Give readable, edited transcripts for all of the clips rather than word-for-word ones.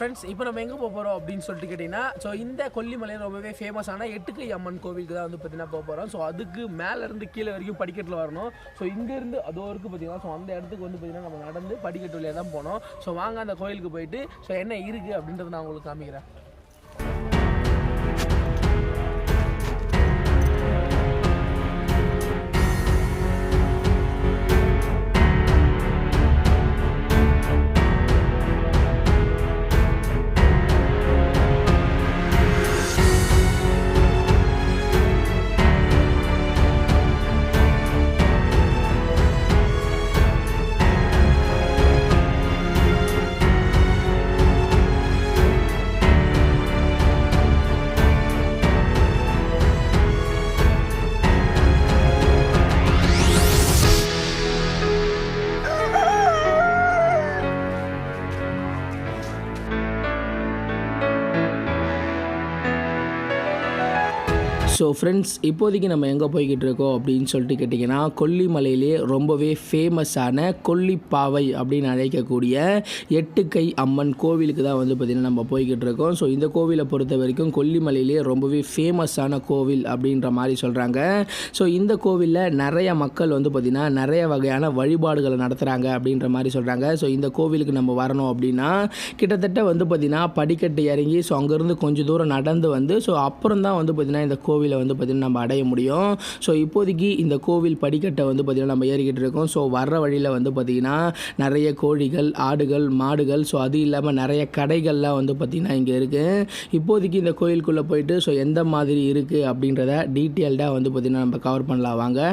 Friends, இப்போ நம்ம எங்கே போக போகிறோம் அப்படின்னு சொல்லிட்டு கேட்டிங்கன்னா, இந்த கொல்லிமலையில் ரொம்பவே ஃபேமஸான எட்டுக்கை அம்மன் கோவிலுக்கு தான் பார்த்தீங்கன்னா போக போகிறோம். அதுக்கு மேலேருந்து கீழே வரைக்கும் படிக்கட்டில் வரணும். இங்கேருந்து அதோ இருக்குது பார்த்தீங்கன்னா, அந்த இடத்துக்கு பார்த்தீங்கன்னா நம்ம நடந்து படிக்கட்டு வழியாக தான் போனோம். வாங்க அந்த கோயிலுக்கு போயிட்டு என்ன இருக்குது அப்படின்றத நான் உங்களுக்கு காமிக்கிறேன். ஃப்ரெண்ட்ஸ், இப்போதைக்கு நம்ம எங்கே போய்கிட்டு இருக்கோம் அப்படின்னு சொல்லிட்டு கேட்டிங்கன்னா, கொல்லிமலையிலே ரொம்பவே ஃபேமஸான கொல்லிப்பாவை அப்படின்னு அழைக்கக்கூடிய எட்டுக்கை அம்மன் கோவிலுக்கு தான் பார்த்திங்கன்னா நம்ம போய்கிட்டு இருக்கோம். இந்த கோவிலை பொறுத்த வரைக்கும் கொல்லிமலையிலே ரொம்பவே ஃபேமஸான கோவில் அப்படின்ற மாதிரி சொல்கிறாங்க. இந்த கோவிலில் நிறைய மக்கள் பார்த்திங்கன்னா நிறைய வகையான வழிபாடுகளை நடத்துகிறாங்க அப்படின்ற மாதிரி சொல்கிறாங்க. இந்த கோவிலுக்கு நம்ம வரணும் அப்படின்னா கிட்டத்தட்ட பார்த்திங்கன்னா படிக்கட்டு இறங்கி அங்கேருந்து கொஞ்சம் தூரம் நடந்து வந்து அப்புறம் தான் பார்த்திங்கன்னா இந்த கோவில் பார்த்திங்கன்னா நம்ம அடைய முடியும். இப்போதைக்கு இந்த கோவில் படிக்கட்டை பார்த்திங்கன்னா நம்ம ஏறிக்கிட்டு இருக்கோம். வர்ற வழியில் பார்த்திங்கன்னா நிறைய கோழிகள், ஆடுகள், மாடுகள், அது இல்லாமல் நிறைய கடைகள்லாம் பார்த்திங்கன்னா இங்கே இருக்குது. இப்போதைக்கு இந்த கோயிலுக்குள்ளே போயிட்டு எந்த மாதிரி இருக்குது அப்படின்றத டீட்டெயில்டாக பார்த்திங்கன்னா நம்ம கவர் பண்ணலாம் வாங்க.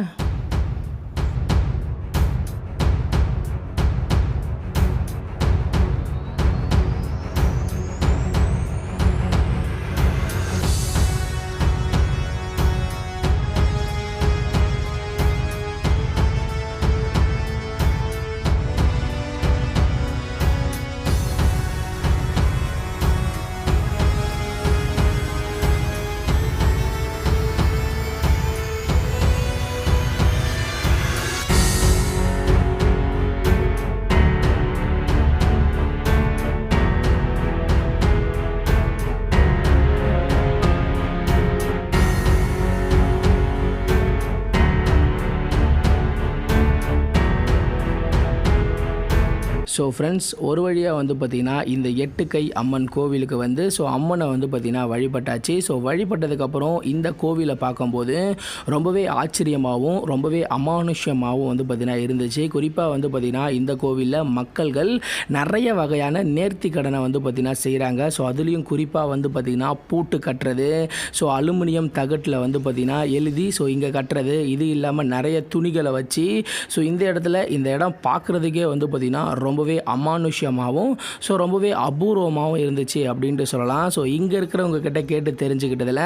ஃப்ரெண்ட்ஸ், ஒரு வழியாக பார்த்திங்கன்னா இந்த எட்டுக்கை அம்மன் கோவிலுக்கு அம்மனை பார்த்திங்கன்னா வழிபட்டாச்சு. வழிபட்டதுக்கப்புறம் இந்த கோவிலை பார்க்கும்போது ரொம்பவே ஆச்சரியமாகவும் ரொம்பவே அமானுஷ்யமாகவும் பார்த்திங்கன்னா இருந்துச்சு. குறிப்பாக பார்த்திங்கன்னா இந்த கோவிலில் மக்கள்கள் நிறைய வகையான நேர்த்தி கடனை பார்த்திங்கன்னா செய்கிறாங்க. அதுலேயும் குறிப்பாக பார்த்திங்கன்னா பூட்டு கட்டுறது, அலுமினியம் தகட்டில் பார்த்திங்கன்னா எழுதி இங்கே கட்டுறது, இது இல்லாமல் நிறைய துணிகளை வச்சு இந்த இடத்துல இந்த இடம் பார்க்குறதுக்கே பார்த்திங்கன்னா ரொம்பவே அமானுஷ்யமாகவும் ரொம்பவே அபூர்வமாகவும் இருந்துச்சு அப்படின்ட்டு சொல்லலாம். இங்கே இருக்கிறவங்க கிட்ட கேட்டு தெரிஞ்சுக்கிட்டதில்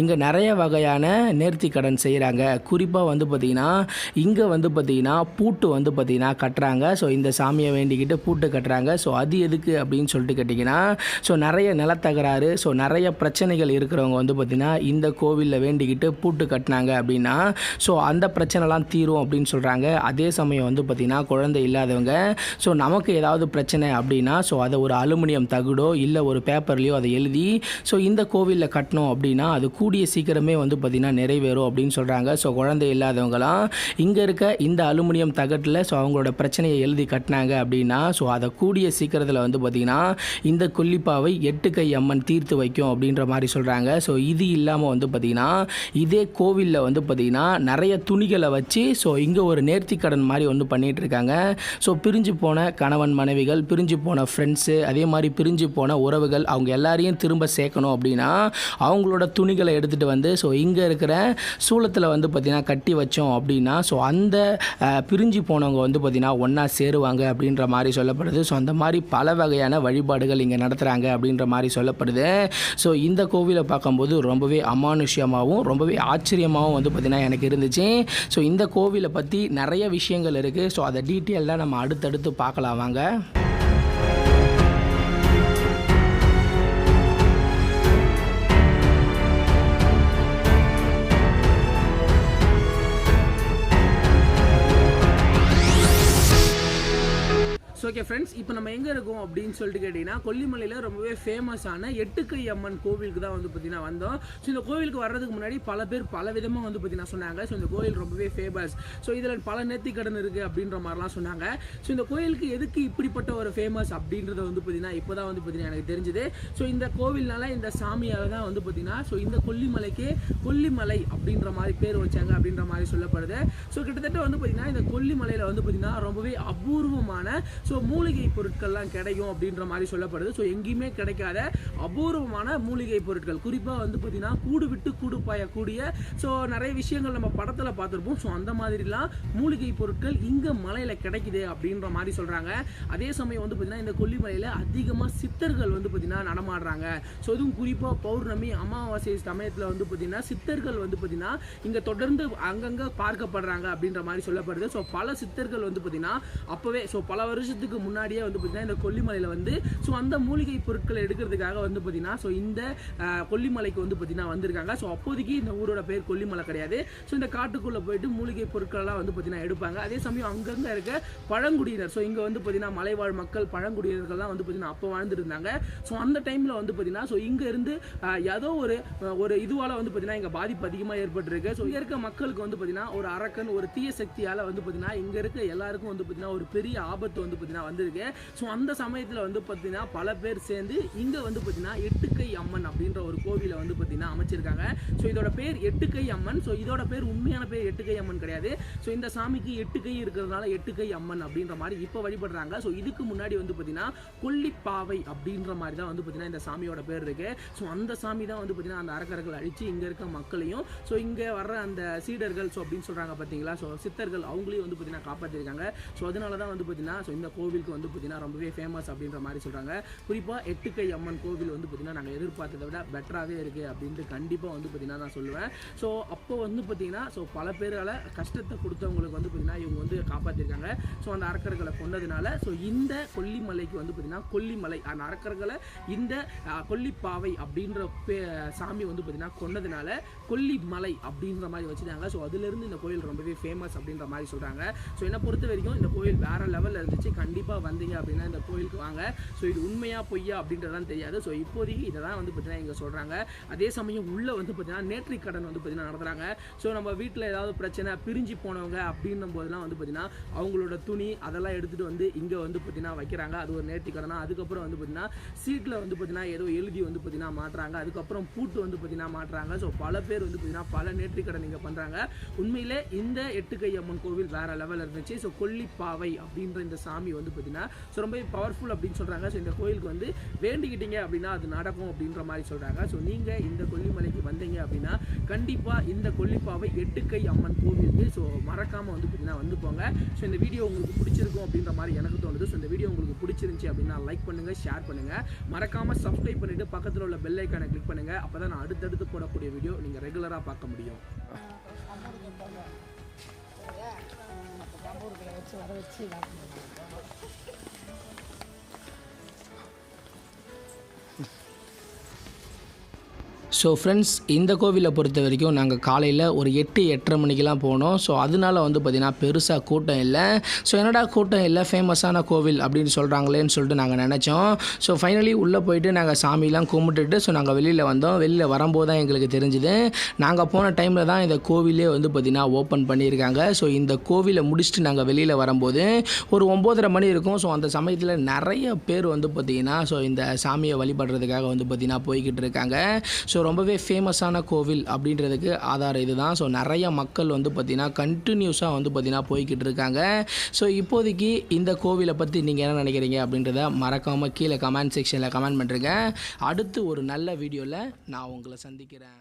இங்கே நிறைய வகையான நேர்த்தி கடன் செய்கிறாங்க. குறிப்பாக பார்த்திங்கன்னா இங்கே பார்த்திங்கன்னா பூட்டு பார்த்திங்கன்னா கட்டுறாங்க. இந்த சாமியை வேண்டிக்கிட்டு பூட்டு கட்டுறாங்க. அது எதுக்கு அப்படின்னு சொல்லிட்டு கேட்டிங்கன்னா, நிறைய நிலத்தகராறு, நிறைய பிரச்சனைகள் இருக்கிறவங்க பார்த்திங்கன்னா இந்த கோவிலில் வேண்டிக்கிட்டு பூட்டு கட்டினாங்க அப்படின்னா அந்த பிரச்சனைலாம் தீரும் அப்படின்னு சொல்கிறாங்க. அதே சமயம் பார்த்திங்கன்னா குழந்தை இல்லாதவங்க நமக்கு ஏதாவது பிரச்சனை அப்படின்னா அதை ஒரு அலுமினியம் தகுடோ இல்லை ஒரு பேப்பர்லையோ அதை எழுதி இந்த கோவிலில் கட்டணும் அப்படின்னா அது கூடிய சீக்கிரமே பார்த்திங்கன்னா நிறைவேறும் அப்படின்னு சொல்கிறாங்க. குழந்தை இல்லாதவங்களாம் இங்கே இருக்க இந்த அலுமினியம் தகட்டில் அவங்களோட பிரச்சனையை எழுதி கட்டினாங்க அப்படின்னா அதை கூடிய சீக்கிரத்தில் பார்த்திங்கன்னா இந்த கொல்லிப்பாவை எட்டுக்கை அம்மன் தீர்த்து வைக்கும் அப்படின்ற மாதிரி சொல்கிறாங்க. இது இல்லாமல் பார்த்திங்கன்னா இதே கோவிலில் பார்த்திங்கன்னா நிறைய துணிகளை வச்சு இங்கே ஒரு நேர்த்திக்கடன் மாதிரி பண்ணிகிட்டு இருக்காங்க. பிரிஞ்சு போன கணவன் மனைவிகள், பிரிஞ்சு போன ஃப்ரெண்ட்ஸு, அதே மாதிரி பிரிஞ்சு போன உறவுகள், அவங்க எல்லாரையும் திரும்ப சேர்க்கணும் அப்படின்னா அவங்களோட துணிகளை எடுத்துகிட்டு இங்கே இருக்கிற சூளத்தில் பார்த்திங்கன்னா கட்டி வச்சோம் அப்படின்னா அந்த பிரிஞ்சு போனவங்க பார்த்திங்கன்னா ஒன்றா சேருவாங்க அப்படின்ற மாதிரி சொல்லப்படுது. அந்த மாதிரி பல வகையான வழிபாடுகள் இங்கே நடத்துகிறாங்க அப்படின்ற மாதிரி சொல்லப்படுது. இந்த கோவிலை பார்க்கும்போது ரொம்பவே அமானுஷ்யமாகவும் ரொம்பவே ஆச்சரியமாகவும் பார்த்திங்கன்னா எனக்கு இருந்துச்சு. இந்த கோவிலை பற்றி நிறைய விஷயங்கள் இருக்குது. அதை டீட்டெயிலாக நம்ம அடுத்தடுத்து பார்க்கலாம் வாங்க. ஓகே ஃப்ரெண்ட்ஸ், இப்போ நம்ம எங்கே இருக்கோம் அப்படின்னு சொல்லிட்டு கேட்டிங்கன்னா, கொல்லிமலையில் ரொம்பவே ஃபேமஸான எட்டுக்கை அம்மன் கோவிலுக்கு தான் வந்து பார்த்தீங்கன்னா வந்தோம். ஸோ இந்த கோவிலுக்கு வர்றதுக்கு முன்னாடி பல பேர் பல விதமாக வந்து பார்த்தீங்கன்னா சொன்னாங்க. ஸோ இந்த கோயில் ரொம்பவே ஃபேமஸ், ஸோ இதில் பல நேர்த்திக்கடன் இருக்குது அப்படின்ற மாதிரிலாம் சொன்னாங்க. ஸோ இந்த கோயிலுக்கு எதுக்கு இப்படிப்பட்ட ஒரு ஃபேமஸ் அப்படின்றத வந்து பார்த்தீங்கன்னா இப்போ தான் வந்து பார்த்தீங்கன்னா எனக்கு தெரிஞ்சுது. ஸோ இந்த கோவில்னால, இந்த சாமியால் தான் வந்து பார்த்தீங்கன்னா ஸோ இந்த கொல்லிமலைக்கு கொல்லிமலை அப்படின்ற மாதிரி பேர் வச்சாங்க அப்படின்ற மாதிரி சொல்லப்படுது. ஸோ கிட்டத்தட்ட வந்து பார்த்தீங்கன்னா இந்த கொல்லிமலையில் வந்து பார்த்தீங்கன்னா ரொம்பவே அபூர்வமான ஸோ மூலிகை பொருட்கள்லாம் கிடைக்கும் அப்படின்ற மாதிரி சொல்லப்படுது. ஸோ எங்கேயுமே கிடைக்காத அபூர்வமான மூலிகை பொருட்கள், குறிப்பாக வந்து பார்த்தீங்கன்னா கூடு விட்டு கூடு பாயக்கூடிய ஸோ நிறைய விஷயங்கள் நம்ம படத்தில் பார்த்துருப்போம். ஸோ அந்த மாதிரிலாம் மூலிகை பொருட்கள் இங்கே மலையில் கிடைக்குது அப்படின்ற மாதிரி சொல்கிறாங்க. அதே சமயம் வந்து பார்த்தீங்கன்னா இந்த கொல்லிமலையில் அதிகமாக சித்தர்கள் வந்து பார்த்தீங்கன்னா நடமாடுறாங்க. ஸோ இதுவும் குறிப்பாக பௌர்ணமி அமாவாசை சமயத்தில் வந்து பார்த்தீங்கன்னா சித்தர்கள் வந்து பார்த்தீங்கன்னா இங்கே தொடர்ந்து அங்கங்கே பார்க்கப்படுறாங்க அப்படின்ற மாதிரி சொல்லப்படுது. ஸோ பல சித்தர்கள் வந்து பார்த்தீங்கன்னா அப்போவே ஸோ பல வருஷத்துக்கு முன்னாடியே வந்து பார்த்தீங்கன்னா இந்த கொல்லிமலையில் வந்து ஸோ அந்த மூலிகை பொருட்களை எடுக்கிறதுக்காக வந்து பார்த்தீங்கன்னா ஸோ இந்த கொல்லிமலைக்கு வந்து பார்த்தீங்கன்னா வந்திருக்காங்க. ஸோ அப்போதைக்கு இந்த ஊரோட பேர் கொல்லிமலை கிடையாது. ஸோ இந்த காட்டுக்குள்ளே போயிட்டு மூலிகை பொருட்கள்லாம் வந்து பார்த்தீங்கன்னா எடுப்பாங்க. அதே சமயம் அங்கங்கே இருக்க பழங்குடியினர், ஸோ இங்கே வந்து பார்த்தீங்கன்னா மலைவாழ் மக்கள் பழங்குடியினர்கள்லாம் வந்து பார்த்தீங்கன்னா அப்போ வாழ்ந்துட்டு இருந்தாங்க. ஸோ அந்த டைமில் வந்து பார்த்தீங்கன்னா ஸோ இங்கே இருந்து ஏதோ ஒரு இதுவால் வந்து பார்த்தீங்கன்னா இங்கே பாதிப்பு அதிகமாக ஏற்பட்டிருக்கு. ஸோ இங்கே இருக்க மக்களுக்கு வந்து பார்த்தீங்கன்னா ஒரு அரக்கன், ஒரு தீய சக்தியால் வந்து பார்த்தீங்கன்னா இங்கே இருக்க எல்லாருக்கும் வந்து பார்த்தீங்கன்னா ஒரு பெரிய ஆபத்து வந்து பார்த்தீங்கன்னா வந்திருக்கு. ஸோ அந்த சமயத்தில் வந்து பார்த்தீங்கன்னா பல பேர் சேர்ந்து இங்கே வந்து பார்த்தீங்கன்னா எட்டுக்கை அம்மன் அப்படின்ற ஒரு கோவிலை வந்து பார்த்தீங்கன்னா அமைச்சிருக்காங்க. ஸோ இதோட பேர் எட்டுக்கை அம்மன். ஸோ இதோட பேர் உண்மையான பேர் எட்டுக்கை அம்மன் கிடையாது. ஸோ இந்த சாமிக்கு 8 கை இருக்கிறதுனால எட்டுக்கை அம்மன் அப்படின்ற மாதிரி இப்போ வழிபடுறாங்க. ஸோ இதுக்கு முன்னாடி வந்து பார்த்தீங்கன்னா கொல்லிப்பாவை அப்படின்ற மாதிரி தான் வந்து பார்த்தீங்கன்னா இந்த சாமியோட பேர் இருக்கு. ஸோ அந்த சாமி தான் வந்து பார்த்தீங்கன்னா அந்த அரக்கர்கள் அழிச்சு இங்கே இருக்க மக்களையும் ஸோ இங்கே வர்ற அந்த சீடர்கள் ஸோ அப்படின்னு சொல்கிறாங்க பார்த்தீங்களா, ஸோ சித்தர்கள் அவங்களையும் வந்து பார்த்தீங்கன்னா காப்பாற்றிருக்காங்க. ஸோ அதனால தான் வந்து பார்த்தீங்கன்னா ஸோ இந்த கோவிலுக்கு வந்து பார்த்தீங்கன்னா ரொம்பவே ஃபேமஸ் அப்படின்ற மாதிரி சொல்கிறாங்க. குறிப்பாக எட்டுக்கை அம்மன் கோவில் வந்து பார்த்தீங்கன்னா நாங்கள் எதிர்பார்த்ததை விட பெட்டராகவே இருக்குது அப்படின்ட்டு கண்டிப்பாக வந்து பார்த்தீங்கன்னா நான் சொல்லுவேன். ஸோ அப்போ வந்து பார்த்தீங்கன்னா ஸோ பல பேரால் கஷ்டத்தை கொடுத்தவங்களுக்கு வந்து பார்த்தீங்கன்னா இவங்க வந்து காப்பாற்றிருக்காங்க. ஸோ அந்த அரக்கர்களை கொண்டதுனால ஸோ இந்த கொல்லிமலைக்கு வந்து பார்த்தீங்கன்னா கொல்லிமலை, அந்த அரக்கர்களை இந்த கொல்லிப்பாவை அப்படின்ற சாமி வந்து பார்த்தீங்கன்னா கொண்டதுனால கொல்லிமலை அப்படின்ற மாதிரி வச்சுட்டாங்க. ஸோ அதுலேருந்து இந்த கோயில் ரொம்பவே ஃபேமஸ் அப்படின்ற மாதிரி சொல்கிறாங்க. ஸோ என்னை பொறுத்த வரைக்கும் இந்த கோயில் வேறு லெவலில் இருந்துச்சு. கண்டிப்பாக வந்தீங்க அப்படின்னா இந்த கோயிலுக்கு வாங்க. ஸோ இது உண்மையாக பொய்யா அப்படின்றதான் தெரியாது. ஸோ இப்போதைக்கு இதை தான் வந்து பார்த்தீங்கன்னா இங்கே சொல்கிறாங்க. அதே சமயம் உள்ளே வந்து பார்த்தீங்கன்னா நேர்த்திக்கடன் வந்து பார்த்தீங்கன்னா நடத்துகிறாங்க. ஸோ நம்ம வீட்டில் ஏதாவது பிரச்சனை, பிரிஞ்சு போனவங்க அப்படின்னும் போதெல்லாம் வந்து பார்த்தீங்கன்னா அவங்களோட துணி அதெல்லாம் எடுத்துகிட்டு வந்து இங்கே வந்து பார்த்தீங்கன்னா வைக்கிறாங்க. அது ஒரு நேர்த்திக்கடனா. அதுக்கப்புறம் வந்து பார்த்தீங்கன்னா சீட்டில் வந்து பார்த்தீங்கன்னா ஏதோ எழுதி வந்து பார்த்தீங்கன்னா மாட்டுறாங்க. அதுக்கப்புறம் பூட்டு வந்து பார்த்தீங்கன்னா மாட்டுறாங்க. ஸோ பல பேர் வந்து பார்த்தீங்கன்னா பல நேர்த்திக்கடன் இங்கே பண்ணுறாங்க. உண்மையிலே இந்த எட்டுக்கை அம்மன் கோவில் வேறு லெவலில் இருந்துச்சு. ஸோ கொல்லிப்பாவை அப்படின்ற இந்த சாமி வந்து பார்த்தீங்கன்னா ஸோ ரொம்ப பவர்ஃபுல் அப்படின்னு சொல்கிறாங்க. ஸோ இந்த கோயிலுக்கு வந்து வேண்டிக்கிட்டீங்க அப்படின்னா அது நடக்கும் அப்படின்ற மாதிரி சொல்கிறாங்க. ஸோ நீங்கள் இந்த கொல்லிமலைக்கு வந்தீங்க அப்படின்னா கண்டிப்பாக இந்த கொல்லிப்பாவை எட்டுக்கை அம்மன் கோவிலுக்கு ஸோ மறக்காமல் வந்து பார்த்தீங்கன்னா வந்து போங்க. ஸோ இந்த வீடியோ உங்களுக்கு பிடிச்சிருக்கும் அப்படின்ற மாதிரி எனக்கு தோணுது. ஸோ இந்த வீடியோ உங்களுக்கு பிடிச்சிருந்துச்சி அப்படின்னா லைக் பண்ணுங்கள், ஷேர் பண்ணுங்கள், மறக்காமல் சப்ஸ்கிரைப் பண்ணிவிட்டு பக்கத்தில் உள்ள பெல் ஐக்கானை கிளிக் பண்ணுங்கள். அப்போ தான் நான் அடுத்தடுத்து போடக்கூடிய வீடியோ நீங்கள் ரெகுலராக பார்க்க முடியும். ஸோ ஃப்ரெண்ட்ஸ், இந்த கோவிலை பொறுத்த வரைக்கும் நாங்கள் காலையில் ஒரு 8-8:30 மணிக்கெலாம் போனோம். ஸோ அதனால வந்து பார்த்திங்கன்னா பெருசாக கூட்டம் இல்லை. ஸோ என்னடா கூட்டம் இல்லை, ஃபேமஸான கோவில் அப்படின்னு சொல்கிறாங்களேன்னு சொல்லிட்டு நாங்கள் நினச்சோம். ஸோ ஃபைனலி உள்ளே போயிட்டு நாங்கள் சாமிலாம் கும்பிட்டுட்டு ஸோ நாங்கள் வெளியில் வந்தோம். வெளியில் வரும்போது தான் எங்களுக்கு தெரிஞ்சுது, நாங்கள் போன டைமில் தான் இந்த கோவிலே வந்து பார்த்திங்கன்னா ஓப்பன் பண்ணியிருக்காங்க. ஸோ இந்த கோவிலை முடிச்சுட்டு நாங்கள் வெளியில் வரும்போது ஒரு 9:30 மணி இருக்கும். ஸோ அந்த சமயத்தில் நிறைய பேர் வந்து பார்த்திங்கன்னா ஸோ இந்த சாமியை வழிபடுறதுக்காக வந்து பார்த்திங்கன்னா போய்கிட்டு இருக்காங்க. ஸோ ரொம்பவே ஃபேமஸான கோவில் அப்படின்றதுக்கு ஆதாரம் இது தான். ஸோ நிறைய மக்கள் வந்து பார்த்திங்கன்னா கண்டினியூஸாக வந்து பார்த்திங்கன்னா போய்கிட்டு இருக்காங்க. ஸோ இப்போதைக்கு இந்த கோவிலை பற்றி நீங்கள் என்ன நினைக்கிறீங்க அப்படின்றத மறக்காமல் கீழே கமெண்ட் செக்ஷனில் கமெண்ட் பண்ணுறேங்க. அடுத்து ஒரு நல்ல வீடியோவில் நான் உங்களை சந்திக்கிறேன்.